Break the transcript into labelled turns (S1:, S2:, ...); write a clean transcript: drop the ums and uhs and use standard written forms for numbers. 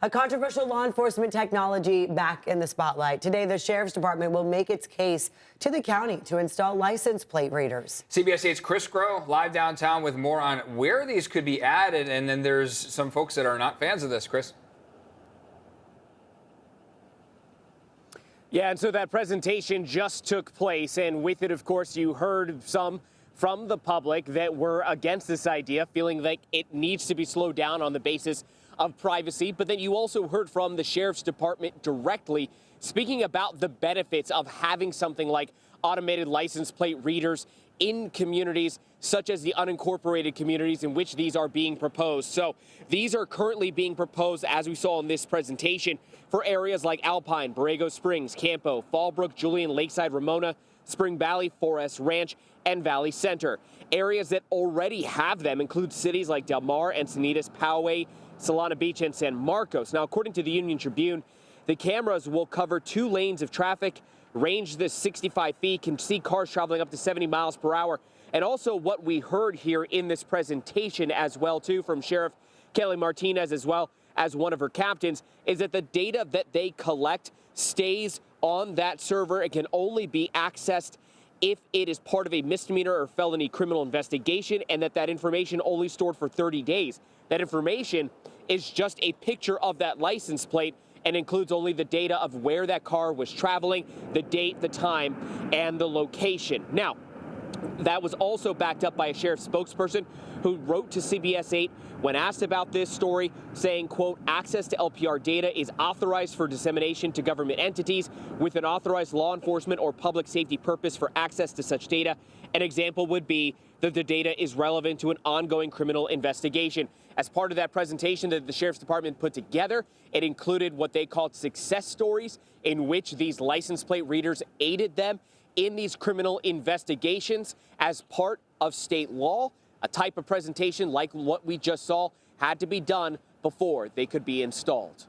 S1: A controversial law enforcement technology back in the spotlight. Today, the Sheriff's Department will make its case to the county to install license plate readers.
S2: CBS 8's Chris Groh live downtown with more on where these could be added. And then there's some folks that are not fans of this, Chris.
S3: Yeah, and so that presentation just took place. And with it, of course, you heard some from the public that were against this idea, feeling like it needs to be slowed down on the basis of privacy. But then you also heard from the Sheriff's Department directly speaking about the benefits of having something like automated license plate readers in communities such as the unincorporated communities in which these are being proposed. So these are currently being proposed, as we saw in this presentation, for areas like Alpine, Borrego Springs, Campo, Fallbrook, Julian, Lakeside, Ramona, Spring Valley, Forest Ranch, and Valley Center. Areas that already have them include cities like Del Mar, Encinitas, Poway, Solana Beach, and San Marcos. Now, according to the Union Tribune, the cameras will cover 2 lanes of traffic, range this 65 feet, can see cars traveling up to 70 miles per hour. And also what we heard here in this presentation as well, too, from Sheriff Kelly Martinez, as well as one of her captains, is that the data that they collect stays on that server. It can only be accessed if it is part of a misdemeanor or felony criminal investigation, and that information only stored for 30 days. That information is just a picture of that license plate and includes only the data of where that car was traveling, the date, the time, and the location. Now, that was also backed up by a sheriff's spokesperson who wrote to CBS 8 when asked about this story, saying, quote, access to LPR data is authorized for dissemination to government entities with an authorized law enforcement or public safety purpose for access to such data. An example would be that the data is relevant to an ongoing criminal investigation. As part of that presentation that the Sheriff's Department put together, it included what they called success stories in which these license plate readers aided them in these criminal investigations as part of state law. A type of presentation like what we just saw had to be done before they could be installed.